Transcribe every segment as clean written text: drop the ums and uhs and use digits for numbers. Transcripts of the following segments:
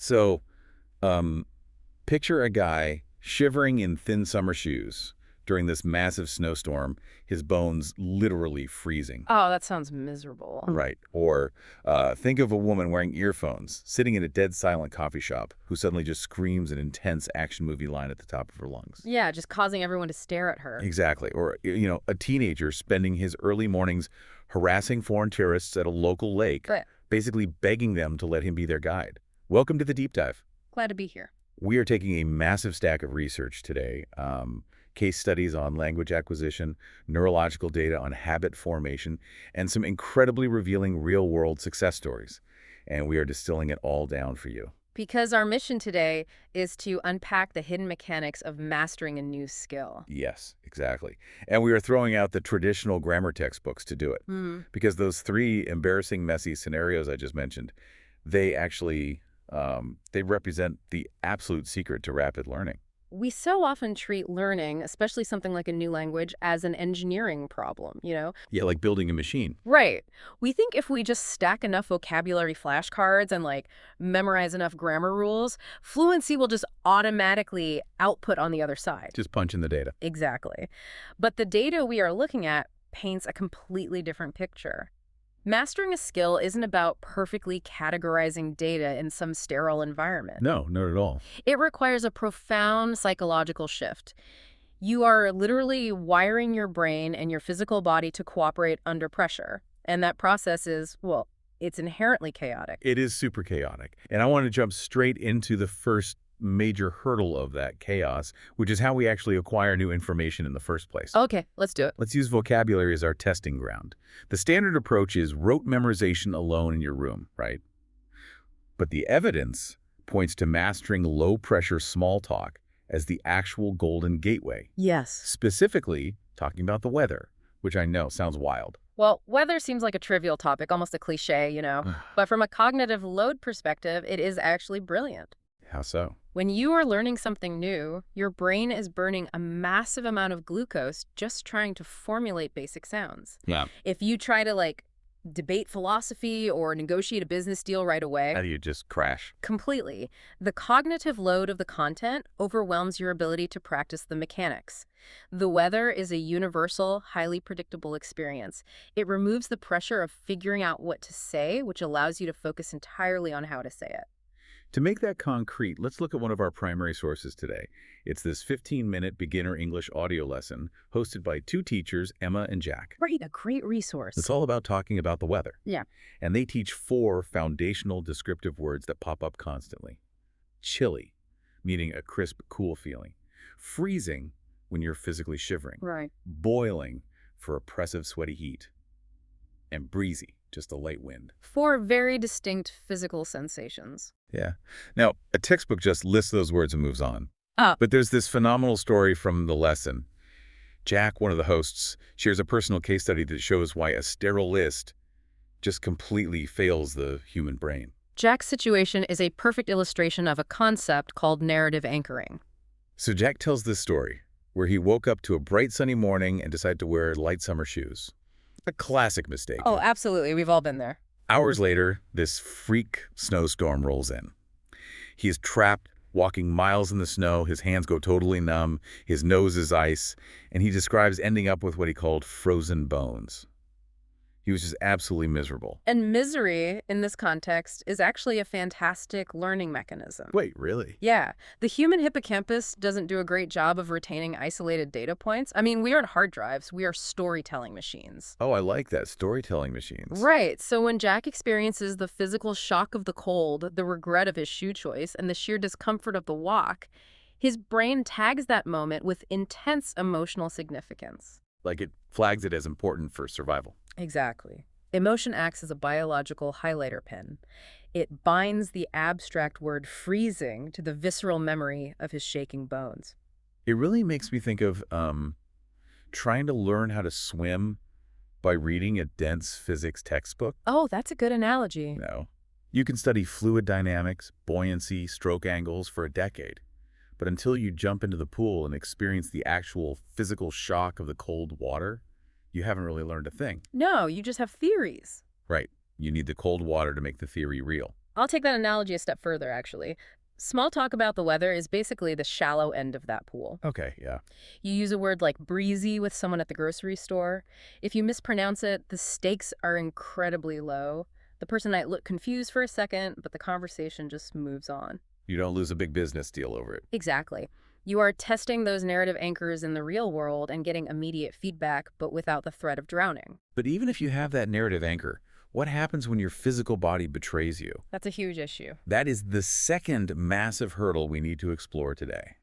So, um, picture a guy shivering in thin summer shoes during this massive snowstorm, his bones literally freezing. Oh, that sounds miserable. Right. Or think of a woman wearing earphones, sitting in a dead silent coffee shop, who suddenly just screams an intense action movie line at the top of her lungs. Yeah, just causing everyone to stare at her. Exactly. Or, a teenager spending his early mornings harassing foreign tourists at a local lake, But basically begging them to let him be their guide. Welcome to the deep dive. glad to be here. We are taking a massive stack of research today. Case studies on language acquisition, neurological data on habit formation, and some incredibly revealing real-world success stories. And we are distilling it all down for you. Because our mission today is to unpack the hidden mechanics of mastering a new skill. Yes, exactly. And we are throwing out the traditional grammar textbooks to do it. Because those three embarrassing, messy scenarios I just mentioned, they actually they represent the absolute secret to rapid learning. We so often treat learning, especially something like a new language, as an engineering problem. Yeah, like building a machine. Right. We think if we just stack enough vocabulary flashcards and memorize enough grammar rules, fluency will just automatically output on the other side. Just punch in the data. Exactly. But the data we are looking at paints a completely different picture. Mastering a skill isn't about perfectly categorizing data in some sterile environment. No, not at all. It requires a profound psychological shift. You are literally wiring your brain and your physical body to cooperate under pressure. And that process is, well, it's inherently chaotic. It is super chaotic. And I want to jump straight into the first major hurdle of that chaos, which is how we actually acquire new information in the first place. Okay, let's do it. Let's use vocabulary as our testing ground. The standard approach is rote memorization alone in your room, right? But the evidence points to mastering low-pressure small talk as the actual golden gateway. Yes. Specifically, talking about the weather, which I know sounds wild. Well, weather seems like a trivial topic, almost a cliche. But from a cognitive load perspective, it is actually brilliant. How so? When you are learning something new, your brain is burning a massive amount of glucose just trying to formulate basic sounds. Yeah. If you try to debate philosophy or negotiate a business deal right away, How do you just crash? completely, the cognitive load of the content overwhelms your ability to practice the mechanics. The weather is a universal, highly predictable experience. It removes the pressure of figuring out what to say, which allows you to focus entirely on how to say it. To make that concrete, let's look at one of our primary sources today. It's this 15-minute beginner English audio lesson hosted by two teachers, Emma and Jack. Right, a great resource. It's all about talking about the weather. Yeah. And they teach 4 foundational descriptive words that pop up constantly. Chilly, meaning a crisp, cool feeling. Freezing, when you're physically shivering. Right. Boiling, for oppressive, sweaty heat. And breezy, just a light wind. 4 very distinct physical sensations. Yeah. Now, a textbook just lists those words and moves on. Ah. But there's this phenomenal story from the lesson. Jack, one of the hosts, shares a personal case study that shows why a sterile list just completely fails the human brain. Jack's situation is a perfect illustration of a concept called narrative anchoring. So Jack tells this story, where he woke up to a bright sunny morning and decided to wear light summer shoes. A classic mistake. Oh, absolutely. We've all been there. Hours later, this freak snowstorm rolls in. He is trapped, walking miles in the snow, his hands go totally numb, his nose is ice, and he describes ending up with what he called frozen bones. He was just absolutely miserable. And misery, in this context, is actually a fantastic learning mechanism. Wait, really? Yeah. The human hippocampus doesn't do a great job of retaining isolated data points. I mean, we aren't hard drives. We are storytelling machines. Oh, I like that. Storytelling machines. Right. So when Jack experiences the physical shock of the cold, the regret of his shoe choice, and the sheer discomfort of the walk, his brain tags that moment with intense emotional significance. Like it flags it as important for survival. Exactly. Emotion acts as a biological highlighter pen. It binds the abstract word freezing to the visceral memory of his shaking bones. It really makes me think of trying to learn how to swim by reading a dense physics textbook. Oh, that's a good analogy. No. You can study fluid dynamics, buoyancy, stroke angles for a decade. But until you jump into the pool and experience the actual physical shock of the cold water, you haven't really learned a thing. No, you just have theories. Right. You need the cold water to make the theory real. I'll take that analogy a step further, actually. Small talk about the weather is basically the shallow end of that pool. Okay, yeah. You use a word like breezy with someone at the grocery store. If you mispronounce it, the stakes are incredibly low. The person might look confused for a second, but the conversation just moves on. You don't lose a big business deal over it. Exactly. You are testing those narrative anchors in the real world and getting immediate feedback, but without the threat of drowning. But even if you have that narrative anchor, what happens when your physical body betrays you? That's a huge issue. That is the second massive hurdle we need to explore today.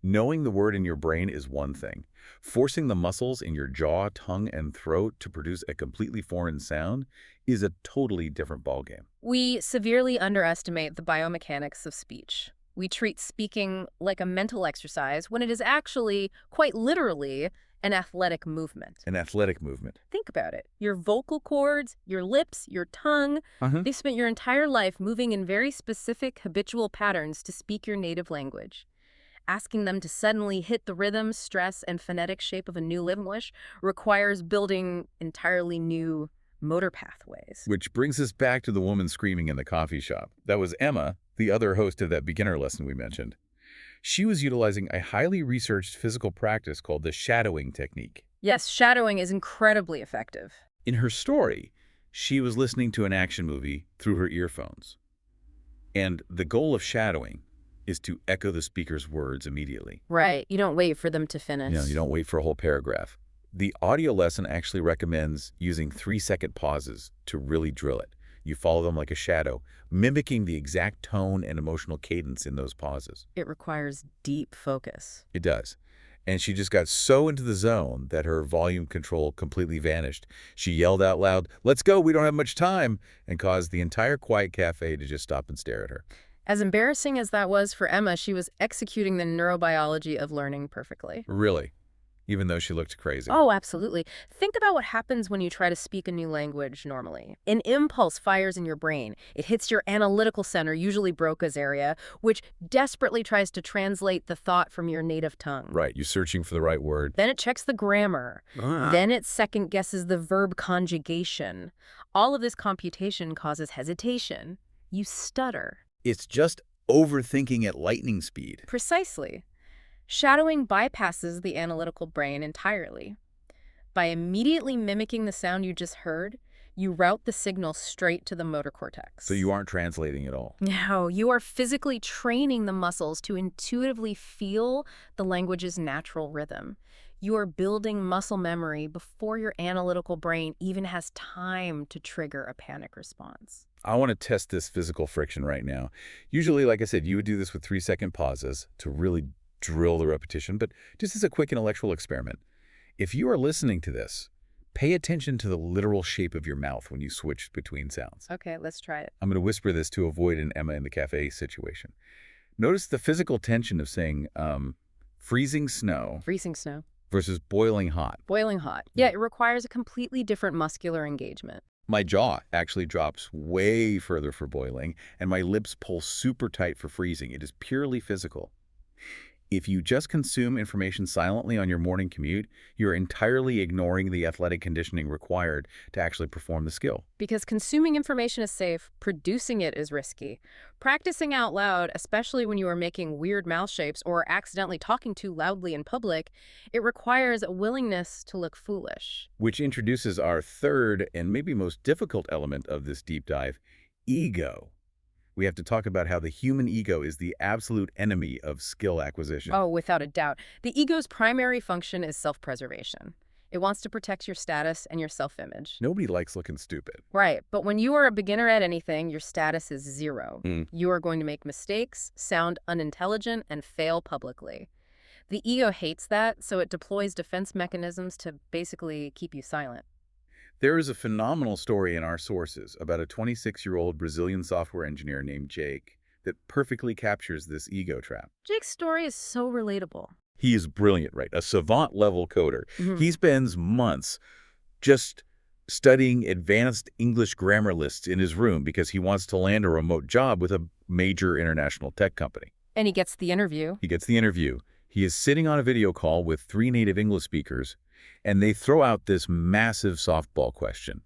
Knowing the word in your brain is one thing. Forcing the muscles in your jaw, tongue, and throat to produce a completely foreign sound is a totally different ballgame. We severely underestimate the biomechanics of speech. We treat speaking like a mental exercise when it is actually, quite literally, an athletic movement. An athletic movement. Think about it. Your vocal cords, your lips, your tongue, they spent your entire life moving in very specific habitual patterns to speak your native language. Asking them to suddenly hit the rhythm, stress, and phonetic shape of a new language requires building entirely new motor pathways. Which brings us back to the woman screaming in the coffee shop. That was Emma, the other host of that beginner lesson we mentioned. She was utilizing a highly researched physical practice called the shadowing technique. Yes, shadowing is incredibly effective. In her story, she was listening to an action movie through her earphones. And the goal of shadowing is to echo the speaker's words immediately. Right. You don't wait for them to finish. You don't wait for a whole paragraph. The audio lesson actually recommends using 3-second pauses to really drill it. You follow them like a shadow, mimicking the exact tone and emotional cadence in those pauses. It requires deep focus. It does. And she just got so into the zone that her volume control completely vanished. She yelled out loud, "Let's go, we don't have much time," and caused the entire quiet cafe to just stop and stare at her. As embarrassing as that was for Emma, she was executing the neurobiology of learning perfectly. Really? Even though she looked crazy. Oh, absolutely. Think about what happens when you try to speak a new language normally. An impulse fires in your brain. It hits your analytical center, usually Broca's area, which desperately tries to translate the thought from your native tongue. Right, you're searching for the right word. Then it checks the grammar. Then it second guesses the verb conjugation. All of this computation causes hesitation. You stutter. It's just overthinking at lightning speed. Precisely. Shadowing bypasses the analytical brain entirely. By immediately mimicking the sound you just heard, you route the signal straight to the motor cortex. So you aren't translating at all. No, you are physically training the muscles to intuitively feel the language's natural rhythm. You are building muscle memory before your analytical brain even has time to trigger a panic response. I want to test this physical friction right now. Usually, like I said, you would do this with 3-second pauses to really drill the repetition, but just as a quick intellectual experiment. If you are listening to this, pay attention to the literal shape of your mouth when you switch between sounds. Okay, let's try it. I'm going to whisper this to avoid an Emma in the cafe situation. Notice the physical tension of saying freezing snow Freezing snow. versus boiling hot. Boiling hot. Yeah, it requires a completely different muscular engagement. My jaw actually drops way further for boiling, and my lips pull super tight for freezing. It is purely physical. If you just consume information silently on your morning commute, you're entirely ignoring the athletic conditioning required to actually perform the skill. Because consuming information is safe, producing it is risky. Practicing out loud, especially when you are making weird mouth shapes or accidentally talking too loudly in public, it requires a willingness to look foolish. Which introduces our third and maybe most difficult element of this deep dive, ego. We have to talk about how the human ego is the absolute enemy of skill acquisition. Oh, without a doubt. The ego's primary function is self-preservation. It wants to protect your status and your self-image. Nobody likes looking stupid. Right, but when you are a beginner at anything, your status is zero. Mm. You are going to make mistakes, sound unintelligent, and fail publicly. The ego hates that, so it deploys defense mechanisms to basically keep you silent. There is a phenomenal story in our sources about a 26-year-old Brazilian software engineer named Jake that perfectly captures this ego trap. Jake's story is so relatable. He is brilliant, right? A savant-level coder. Mhm. He spends months just studying advanced English grammar lists in his room because he wants to land a remote job with a major international tech company. And he gets the interview. He gets the interview. He is sitting on a video call with 3 native English speakers, and they throw out this massive softball question.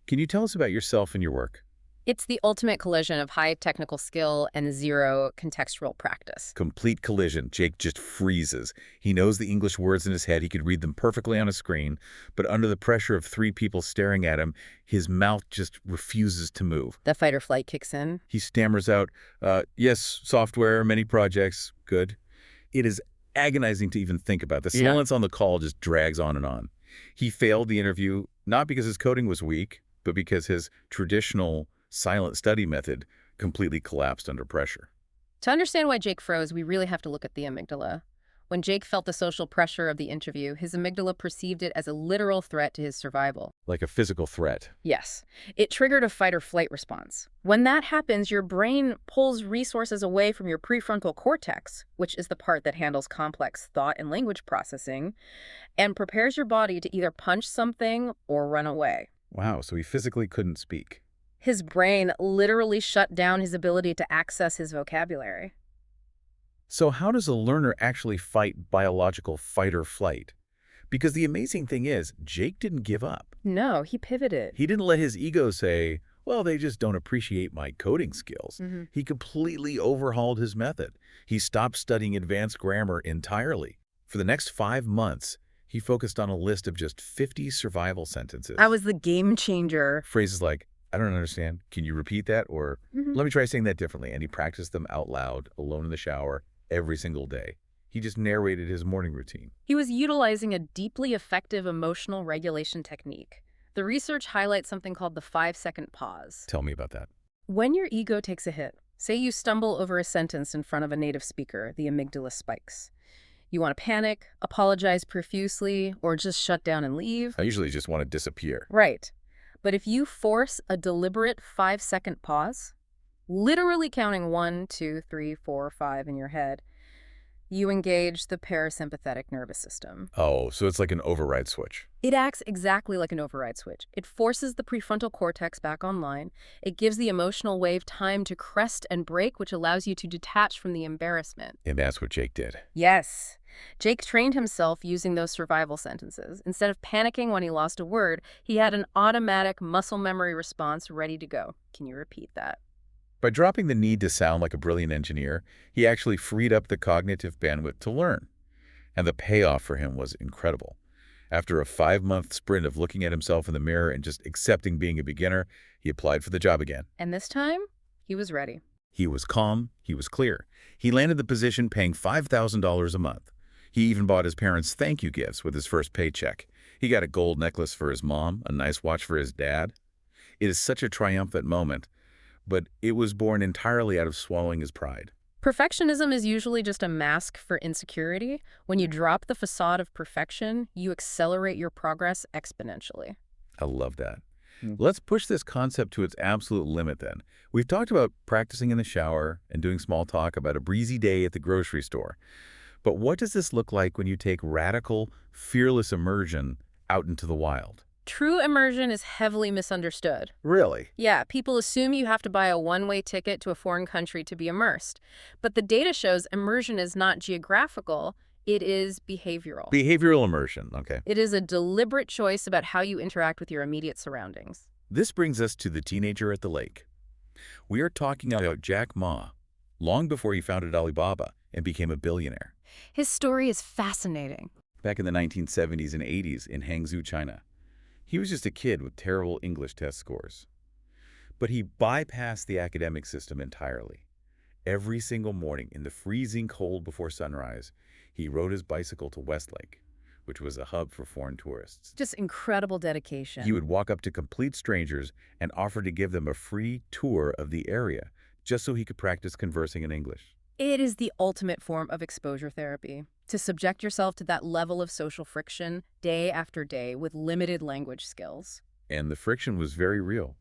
Can you tell us about yourself and your work? It's the ultimate collision of high technical skill and zero contextual practice. Complete collision. Jake just freezes. He knows the English words in his head. He could read them perfectly on a screen, but under the pressure of three people staring at him, his mouth just refuses to move. The fight or flight kicks in. He stammers out, yes, software, many projects, good. It is agonizing to even think about. The Yeah. silence on the call just drags on and on. He failed the interview, not because his coding was weak, but because his traditional silent study method completely collapsed under pressure. To understand why Jake froze, we really have to look at the amygdala. When Jake felt the social pressure of the interview, his amygdala perceived it as a literal threat to his survival. Like a physical threat. Yes, it triggered a fight or flight response. When that happens, your brain pulls resources away from your prefrontal cortex, which is the part that handles complex thought and language processing, and prepares your body to either punch something or run away. Wow, so he physically couldn't speak. His brain literally shut down his ability to access his vocabulary. So how does a learner actually fight biological fight or flight? Because the amazing thing is, Jake didn't give up. No, he pivoted. He didn't let his ego say, well, they just don't appreciate my coding skills. He completely overhauled his method. He stopped studying advanced grammar entirely. For the next 5 months, he focused on a list of just 50 survival sentences. That was the game changer. Phrases like, I don't understand. Can you repeat that? Or let me try saying that differently. And he practiced them out loud, alone in the shower, every single day. He just narrated his morning routine. He was utilizing a deeply effective emotional regulation technique. The research highlights something called the 5-second pause. Tell me about that. When your ego takes a hit, say you stumble over a sentence in front of a native speaker, the amygdala spikes. You want to panic, apologize profusely, or just shut down and leave. I usually just want to disappear. Right. But if you force a deliberate 5-second pause, literally counting 1, 2, 3, 4, 5 in your head, you engage the parasympathetic nervous system. Oh, so it's like an override switch. It acts exactly like an override switch. It forces the prefrontal cortex back online. It gives the emotional wave time to crest and break, which allows you to detach from the embarrassment. And that's what Jake did. Yes. Jake trained himself using those survival sentences. Instead of panicking when he lost a word, he had an automatic muscle memory response ready to go. Can you repeat that? By dropping the need to sound like a brilliant engineer, he actually freed up the cognitive bandwidth to learn. And the payoff for him was incredible. After a 5-month sprint of looking at himself in the mirror and just accepting being a beginner, he applied for the job again. And this time, he was ready. He was calm. He was clear. He landed the position paying $5,000 a month. He even bought his parents thank you gifts with his first paycheck. He got a gold necklace for his mom, a nice watch for his dad. It is such a triumphant moment, but it was born entirely out of swallowing his pride. Perfectionism is usually just a mask for insecurity. When you drop the facade of perfection, you accelerate your progress exponentially. I love that. Let's push this concept to its absolute limit then. We've talked about practicing in the shower and doing small talk about a breezy day at the grocery store. But what does this look like when you take radical, fearless immersion out into the wild? True immersion is heavily misunderstood. Really? Yeah, people assume you have to buy a one-way ticket to a foreign country to be immersed. But the data shows immersion is not geographical, it is behavioral. Behavioral immersion, okay. It is a deliberate choice about how you interact with your immediate surroundings. This brings us to the teenager at the lake. We are talking about Jack Ma, long before he founded Alibaba and became a billionaire. His story is fascinating. Back in the 1970s and 80s in Hangzhou, China. He was just a kid with terrible English test scores. But he bypassed the academic system entirely. Every single morning in the freezing cold before sunrise, he rode his bicycle to Westlake, which was a hub for foreign tourists. Just incredible dedication. He would walk up to complete strangers and offer to give them a free tour of the area, just so he could practice conversing in English. It is the ultimate form of exposure therapy, to subject yourself to that level of social friction day after day with limited language skills. And the friction was very real.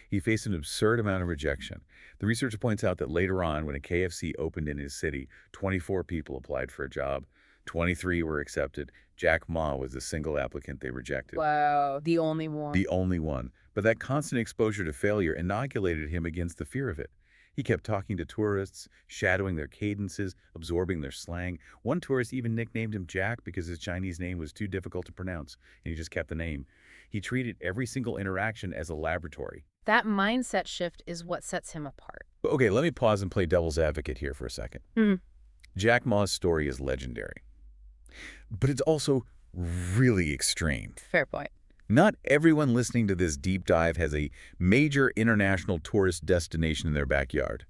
He faced an absurd amount of rejection. The research points out that later on, when a KFC opened in his city, 24 people applied for a job. 23 were accepted. Jack Ma was the single applicant they rejected. Wow, the only one. The only one. But that constant exposure to failure inoculated him against the fear of it. He kept talking to tourists, shadowing their cadences, absorbing their slang. One tourist even nicknamed him Jack because his Chinese name was too difficult to pronounce, and he just kept the name. He treated every single interaction as a laboratory. That mindset shift is what sets him apart. Okay, let me pause and play devil's advocate here for a second. Mhm. Jack Ma's story is legendary, but it's also really extreme. Fair point. Not everyone listening to this deep dive has a major international tourist destination in their backyard.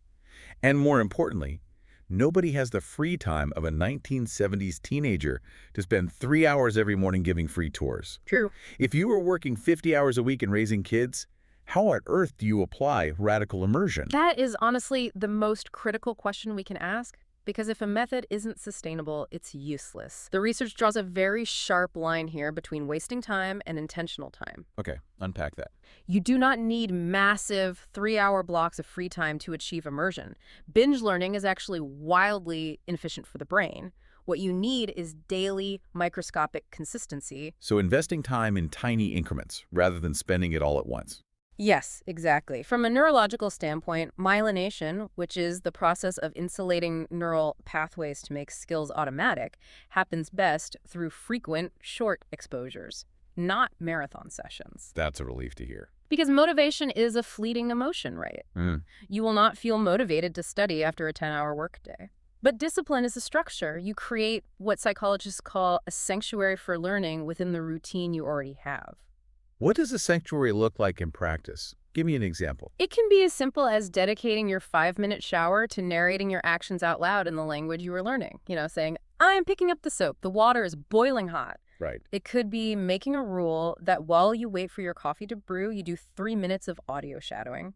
And more importantly, nobody has the free time of a 1970s teenager to spend 3 hours every morning giving free tours. True. If you were working 50 hours a week and raising kids, how on earth do you apply radical immersion? That is honestly the most critical question we can ask, because if a method isn't sustainable, it's useless. The research draws a very sharp line here between wasting time and intentional time. Okay, unpack that. You do not need massive 3-hour blocks of free time to achieve immersion. Binge learning is actually wildly inefficient for the brain. What you need is daily, microscopic consistency. So investing time in tiny increments rather than spending it all at once. Yes, exactly. From a neurological standpoint, myelination, which is the process of insulating neural pathways to make skills automatic, happens best through frequent, short exposures, not marathon sessions. That's a relief to hear. Because motivation is a fleeting emotion, right? You will not feel motivated to study after a 10-hour workday. But discipline is a structure. You create what psychologists call a sanctuary for learning within the routine you already have. What does a sanctuary look like in practice? Give me an example. It can be as simple as dedicating your 5-minute shower to narrating your actions out loud in the language you are learning. Saying, I am picking up the soap. The water is boiling hot. Right. It could be making a rule that while you wait for your coffee to brew, you do 3 minutes of audio shadowing.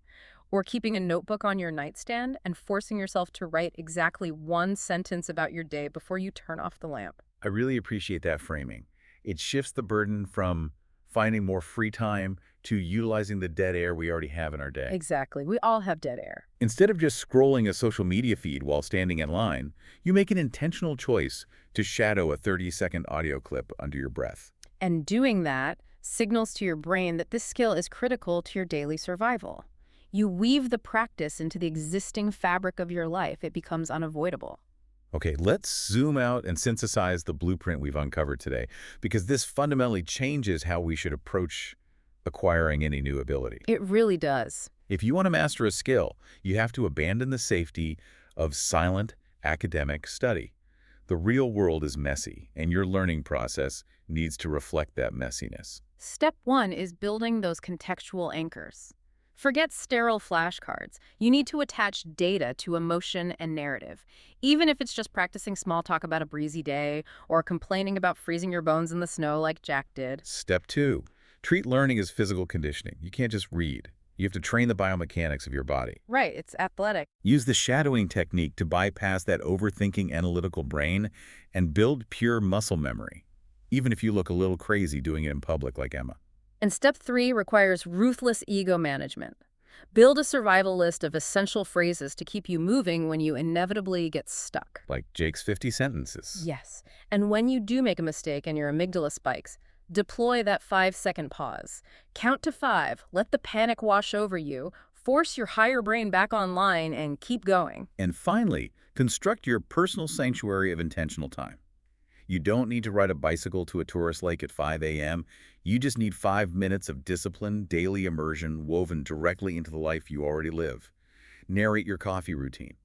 Or keeping a notebook on your nightstand and forcing yourself to write exactly one sentence about your day before you turn off the lamp. I really appreciate that framing. It shifts the burden from finding more free time to utilizing the dead air we already have in our day. Exactly. We all have dead air. Instead of just scrolling a social media feed while standing in line, you make an intentional choice to shadow a 30-second audio clip under your breath. And doing that signals to your brain that this skill is critical to your daily survival. You weave the practice into the existing fabric of your life. It becomes unavoidable. Okay, let's zoom out and synthesize the blueprint we've uncovered today, because this fundamentally changes how we should approach acquiring any new ability. It really does. If you want to master a skill, you have to abandon the safety of silent academic study. The real world is messy, and your learning process needs to reflect that messiness. Step 1 is building those contextual anchors. Forget sterile flashcards. You need to attach data to emotion and narrative, even if it's just practicing small talk about a breezy day or complaining about freezing your bones in the snow like Jack did. Step 2, treat learning as physical conditioning. You can't just read. You have to train the biomechanics of your body. Right, it's athletic. Use the shadowing technique to bypass that overthinking analytical brain and build pure muscle memory, even if you look a little crazy doing it in public like Emma. And step 3 requires ruthless ego management. Build a survival list of essential phrases to keep you moving when you inevitably get stuck. Like Jake's 50 sentences. Yes. And when you do make a mistake and your amygdala spikes, deploy that 5-second pause. Count to 5, let the panic wash over you, force your higher brain back online, and keep going. And finally, construct your personal sanctuary of intentional time. You don't need to ride a bicycle to a tourist lake at 5 a.m. You just need 5 minutes of disciplined, daily immersion woven directly into the life you already live. Narrate your coffee routine.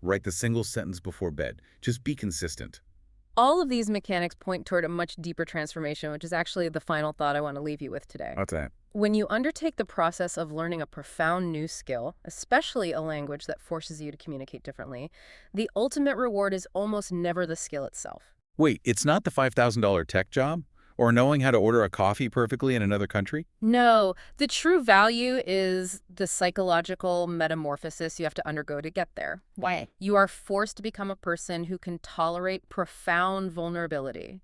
Write the single sentence before bed. Just be consistent. All of these mechanics point toward a much deeper transformation, which is actually the final thought I want to leave you with today. What's that? When you undertake the process of learning a profound new skill, especially a language that forces you to communicate differently, the ultimate reward is almost never the skill itself. Wait, it's not the $5,000 tech job? Or knowing how to order a coffee perfectly in another country? No, the true value is the psychological metamorphosis you have to undergo to get there. Why? You are forced to become a person who can tolerate profound vulnerability.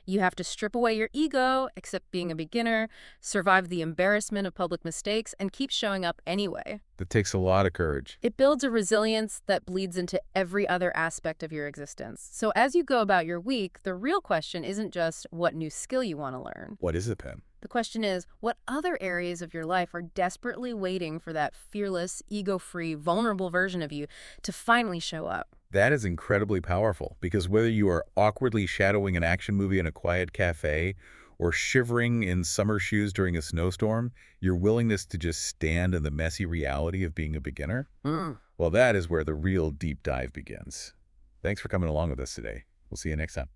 You have to strip away your ego, accept being a beginner, survive the embarrassment of public mistakes, and keep showing up anyway. That takes a lot of courage. It builds a resilience that bleeds into every other aspect of your existence. So as you go about your week, the real question isn't just what new skill you want to learn. What is it, Pam? The question is, what other areas of your life are desperately waiting for that fearless, ego-free, vulnerable version of you to finally show up? That is incredibly powerful, because whether you are awkwardly shadowing an action movie in a quiet cafe or shivering in summer shoes during a snowstorm, your willingness to just stand in the messy reality of being a beginner? Mm. Well, that is where the real deep dive begins. Thanks for coming along with us today. We'll see you next time.